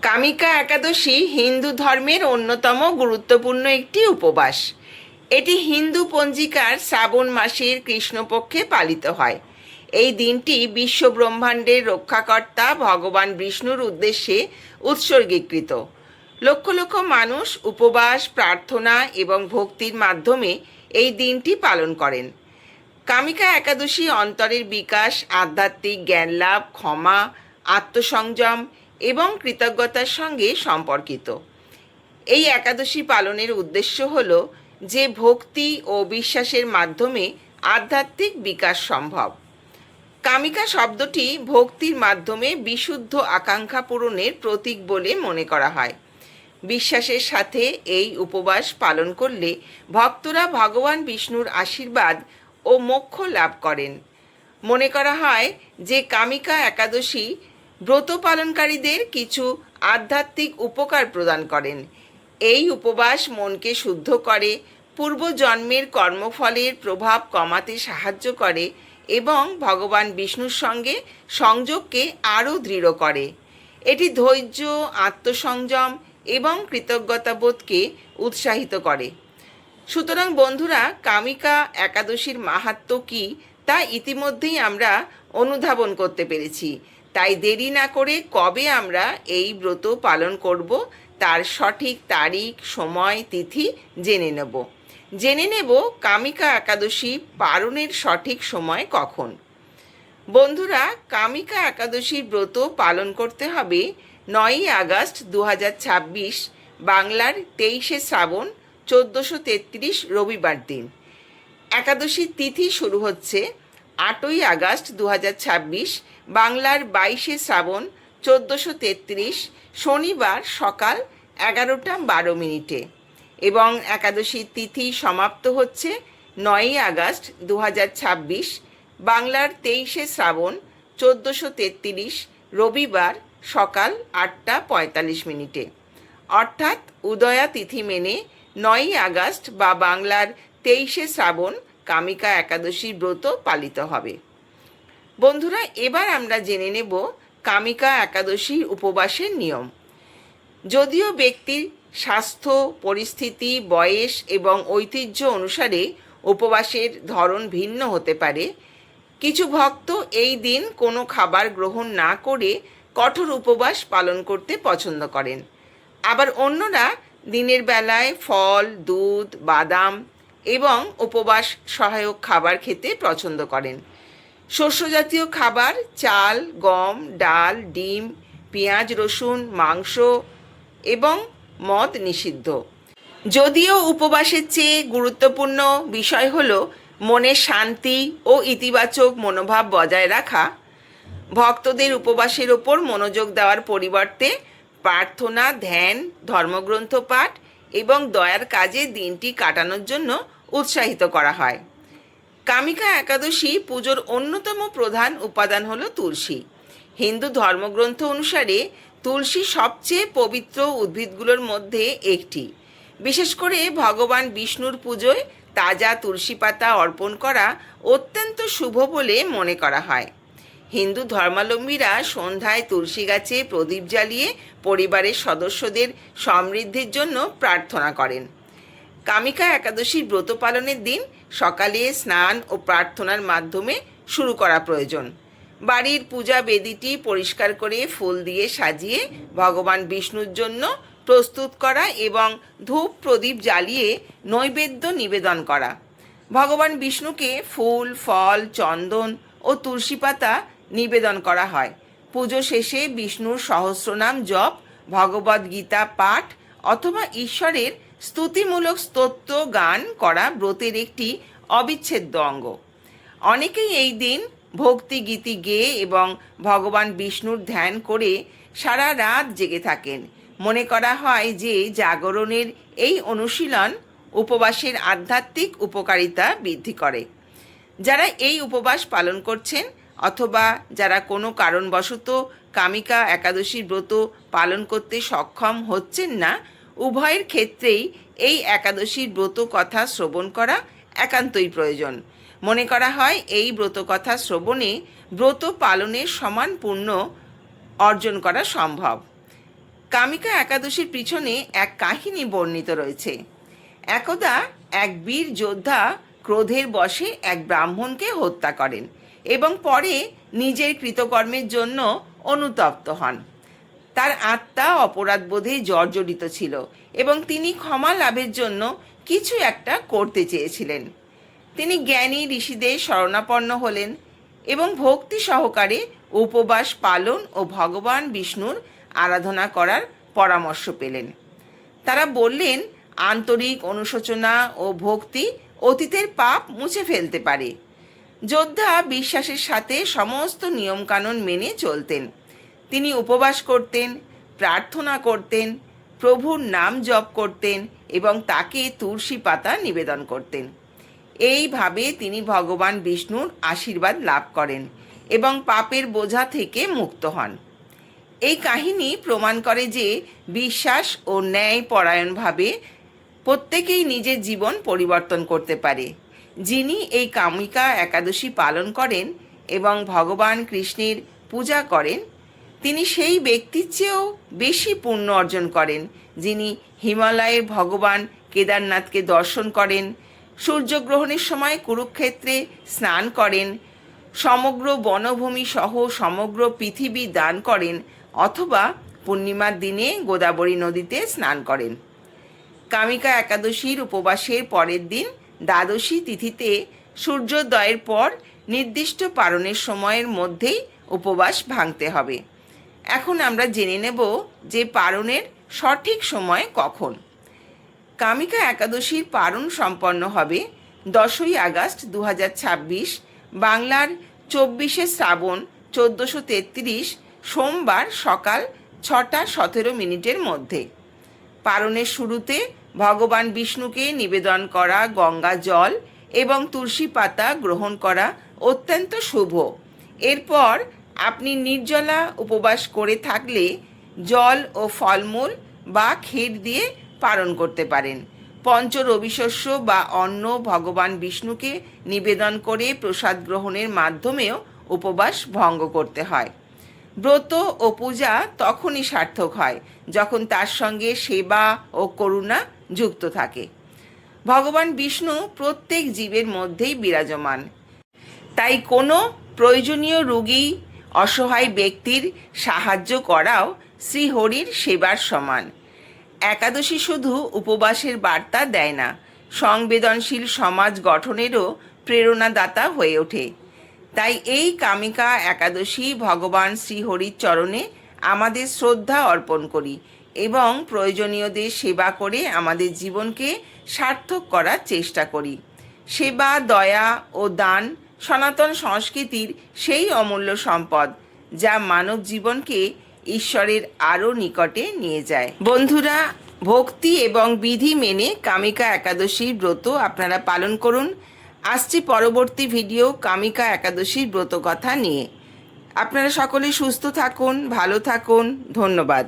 কামিকা একাদশী হিন্দু ধর্মের অন্যতম গুরুত্বপূর্ণ একটি উপবাস। এটি হিন্দু পঞ্জিকার শ্রাবণ মাসের কৃষ্ণপক্ষে পালিত হয়। এই দিনটি বিশ্ব ব্রহ্মাণ্ডের রক্ষাকর্তা ভগবান বিষ্ণুর উদ্দেশ্যে উৎসর্গীকৃত। লক্ষ লক্ষ মানুষ উপবাস, প্রার্থনা এবং ভক্তির মাধ্যমে এই দিনটি পালন করেন। কামিকা একাদশী অন্তরের বিকাশ, আধ্যাত্মিক জ্ঞান লাভ, ক্ষমা, আত্মসংযম এবং কৃতজ্ঞতার সঙ্গে সম্পর্কিত। এই একাদশী পালনের উদ্দেশ্য হল যে ভক্তি ও বিশ্বাসের মাধ্যমে আধ্যাত্মিক বিকাশ সম্ভব। কামিকা শব্দটি ভক্তির মাধ্যমে বিশুদ্ধ আকাঙ্ক্ষা পূরণের প্রতীক বলে মনে করা হয়। বিশ্বাসের সাথে এই উপবাস পালন করলে ভক্তরা ভগবান বিষ্ণুর আশীর্বাদ ও মোক্ষ লাভ করেন। মনে করা হয় যে কামিকা একাদশী ব্রত পালনকারীদের কিছু আধ্যাত্মিক উপকার প্রদান করেন। এই উপবাস মনকে শুদ্ধ করে, পূর্বজন্মের কর্মফলের প্রভাব কমাতে সাহায্য করে এবং ভগবান বিষ্ণুর সঙ্গে সংযোগকে আরও দৃঢ় করে। এটি ধৈর্য, আত্মসংযম এবং কৃতজ্ঞতাবোধকে উৎসাহিত করে। সুতরাং বন্ধুরা, কামিকা একাদশীর মাহাত্ম্য কী তা ইতিমধ্যেই আমরা অনুধাবন করতে পেরেছি। তাই দেরি না করে কবে আমরা এই ব্রত পালন করব তার সঠিক তারিখ, সময়, তিথি জেনে নেব কামিকা একাদশী পালনের সঠিক সময় কখন। বন্ধুরা, কামিকা একাদশীর ব্রত পালন করতে হবে 9ই আগস্ট 2026 বাংলার 23শে শ্রাবণ 1433 রবিবার দিন। একাদশীর তিথি শুরু হচ্ছে 8ই আগস্ট 2026 বাংলার 22শে শ্রাবণ 1433 শনিবার সকাল 11টা 12 এবং একাদশীর তিথি সমাপ্ত হচ্ছে 9ই আগস্ট 2026 বাংলার 23শে শ্রাবণ 1433 রবিবার সকাল 8টা 45 অর্থাৎ উদয়া তিথি মেনে 9ই আগস্ট বা বাংলার 23শে শ্রাবণ কামিকা একাদশীর ব্রত পালিত হবে। বন্ধুরা, এবার আমরা জেনে নেব কামিকা একাদশীর উপবাসের নিয়ম। যদিও ব্যক্তির স্বাস্থ্য পরিস্থিতি, বয়স এবং ঐতিহ্য অনুসারে উপবাসের ধরন ভিন্ন হতে পারে, কিছু ভক্ত এই দিন কোনো খাবার গ্রহণ না করে কঠোর উপবাস পালন করতে পছন্দ করেন। আবার অন্যরা দিনের বেলায় ফল, দুধ, বাদাম এবং উপবাস সহায়ক খাবার খেতে পছন্দ করেন। শস্যজাতীয় খাবার, চাল, গম, ডাল, ডিম, পেঁয়াজ, রসুন, মাংস এবং মদ নিষিদ্ধ। যদিও উপবাসের চেয়ে গুরুত্বপূর্ণ বিষয় হল মনের শান্তি ও ইতিবাচক মনোভাব বজায় রাখা, ভক্তদের উপবাসের ওপর মনোযোগ দেওয়ার পরিবর্তে প্রার্থনা, ধ্যান, ধর্মগ্রন্থ পাঠ এবং দয়ার কাজে দিনটি কাটানোর জন্য উৎসাহিত করা হয়। কামিকা একাদশী পুজোর অন্যতম প্রধান উপাদান হল তুলসী। হিন্দু ধর্মগ্রন্থ অনুসারে তুলসী সবচেয়ে পবিত্র উদ্ভিদগুলোর মধ্যে একটি। বিশেষ করে ভগবান বিষ্ণুর পুজোয় তাজা তুলসী পাতা অর্পণ করা অত্যন্ত শুভ বলে মনে করা হয়। হিন্দু ধর্মাবলম্বীরা সন্ধ্যায় তুলসী গাছে প্রদীপ জ্বালিয়ে পরিবারের সদস্যদের সমৃদ্ধির জন্য প্রার্থনা করেন। কামিকা একাদশীর ব্রত পালনের দিন সকালে স্নান ও প্রার্থনার মাধ্যমে শুরু করা প্রয়োজন। বাড়ির পূজা বেদিটি পরিষ্কার করে ফুল দিয়ে সাজিয়ে ভগবান বিষ্ণুর জন্য প্রস্তুত করা এবং ধূপ প্রদীপ জ্বালিয়ে নৈবেদ্য নিবেদন করা। ভগবান বিষ্ণুকে ফুল, ফল, চন্দন ও তুলসী পাতা নিবেদন করা হয়। পুজো শেষে বিষ্ণুর সহস্রনাম জপ, ভগবদ গীতা পাঠ অথবা ঈশ্বরের স্তুতিমূলক স্তোত্র গান করা ব্রতের একটি অবিচ্ছেদ্য অঙ্গ। অনেকেই এই দিন ভক্তি গীতি গেয়ে এবং ভগবান বিষ্ণুর ধ্যান করে সারা রাত জেগে থাকেন। মনে করা হয় যে জাগরণের এই অনুশীলন উপবাসের আধ্যাত্মিক উপকারিতা বৃদ্ধি করে। যারা এই উপবাস পালন করছেন অথবা যারা কোনো কারণবশত কামিকা একাদশীর ব্রত পালন করতে সক্ষম হচ্ছেন না, উভয়ের ক্ষেত্রেই এই একাদশীর ব্রত কথা শ্রবণ করা একান্তই প্রয়োজন। মনে করা হয় এই ব্রত কথা শ্রবণে ব্রত পালনের সমান পুণ্য অর্জন করা সম্ভব। কামিকা একাদশীর পিছনে এক কাহিনী বর্ণিত রয়েছে। একদা এক বীর যোদ্ধা ক্রোধের বশে এক ব্রাহ্মণকে হত্যা করেন এবং পরে নিজের কৃতকর্মের জন্য অনুতপ্ত হন। তার আত্মা অপরাধবোধে জর্জরিত ছিল এবং তিনি ক্ষমা লাভের জন্য কিছু একটা করতে চেয়েছিলেন। তিনি জ্ঞানী ঋষিদের শরণাপন্ন হলেন এবং ভক্তি সহকারে উপবাস পালন ও ভগবান বিষ্ণুর আরাধনা করার পরামর্শ পেলেন। তারা বললেন, আন্তরিক অনুশোচনা ও ভক্তি অতীতের পাপ মুছে ফেলতে পারে। যোদ্ধা বিশ্বাসের সাথে সমস্ত নিয়মকানুন মেনে চলতেন। তিনি উপবাস করতেন, প্রার্থনা করতেন, প্রভুর নাম জপ করতেন এবং তাকে তুলসী পাতা নিবেদন করতেন। এইভাবে তিনি ভগবান বিষ্ণুর আশীর্বাদ লাভ করেন এবং পাপের বোঝা থেকে মুক্ত হন। এই কাহিনী প্রমাণ করে যে বিশ্বাস ও ন্যায় পরায়ণভাবে প্রত্যেকেই নিজের জীবন পরিবর্তন করতে পারে। যিনি এই কামিকা একাদশী পালন করেন এবং ভগবান কৃষ্ণের পূজা করেন, তিনি সেই ব্যক্তির চেয়েও বেশি পুণ্য অর্জন করেন যিনি হিমালয়ের ভগবান কেদারনাথকে দর্শন করেন, সূর্যগ্রহণের সময় কুরুক্ষেত্রে স্নান করেন, সমগ্র বনভূমি সহ সমগ্র পৃথিবী দান করেন অথবা পূর্ণিমার দিনে গোদাবরী নদীতে স্নান করেন। কামিকা একাদশীর উপবাসের পরের দিন দ্বাদশী তিথিতে সূর্যোদয়ের পর নির্দিষ্ট পারণের সময়ের মধ্যেই উপবাস ভাঙতে হবে। এখন আমরা জেনে নেব যে পারণের সঠিক সময় কখন। কামিকা একাদশীর পারণ সম্পন্ন হবে 10ই আগস্ট 2026, বাংলার 24শে শ্রাবণ 1433 সোমবার সকাল 6:17 মধ্যে। পারণের শুরুতে ভগবান বিষ্ণুকে নিবেদন করা গঙ্গা জল এবং তুলসী পাতা গ্রহণ করা অত্যন্ত শুভ। এরপর আপনি নির্জলা উপবাস করে থাকলে জল ও ফলমূল বা ক্ষীর দিয়ে পালন করতে পারেন। পঞ্চ রবিশস্য বা অন্ন ভগবান বিষ্ণুকে নিবেদন করে প্রসাদ গ্রহণের মাধ্যমেও উপবাস ভঙ্গ করতে হয়। ব্রত ও পূজা তখনই সার্থক হয় যখন তার সঙ্গে সেবা ও করুণা যুক্ত থাকে। ভগবান বিষ্ণু প্রত্যেক জীবের মধ্যেই বিরাজমান, তাই কোনো প্রয়োজনীয় রোগী অসহায় ব্যক্তির সাহায্য করাও শ্রীহরির সেবার সমান। একাদশী শুধু উপবাসের বার্তা দেয় না, সংবেদনশীল সমাজ গঠনেরও প্রেরণাদাতা হয়ে ওঠে। তাই এই কামিকা একাদশী ভগবান শ্রীহরির চরণে আমাদের শ্রদ্ধা অর্পণ করি এবং প্রয়োজনীয়দের সেবা করে আমাদের জীবনকে সার্থক করার চেষ্টা করি। সেবা, দয়া ও দান সনাতন সংস্কৃতির সেই অমূল্য সম্পদ যা মানব জীবনকে ঈশ্বরের আরও নিকটে নিয়ে যায়। বন্ধুরা, ভক্তি এবং বিধি মেনে কামিকা একাদশীর ব্রত আপনারা পালন করুন। আসছি পরবর্তী ভিডিও কামিকা একাদশীর ব্রত কথা নিয়ে। আপনারা সকলে সুস্থ থাকুন, ভালো থাকুন। ধন্যবাদ।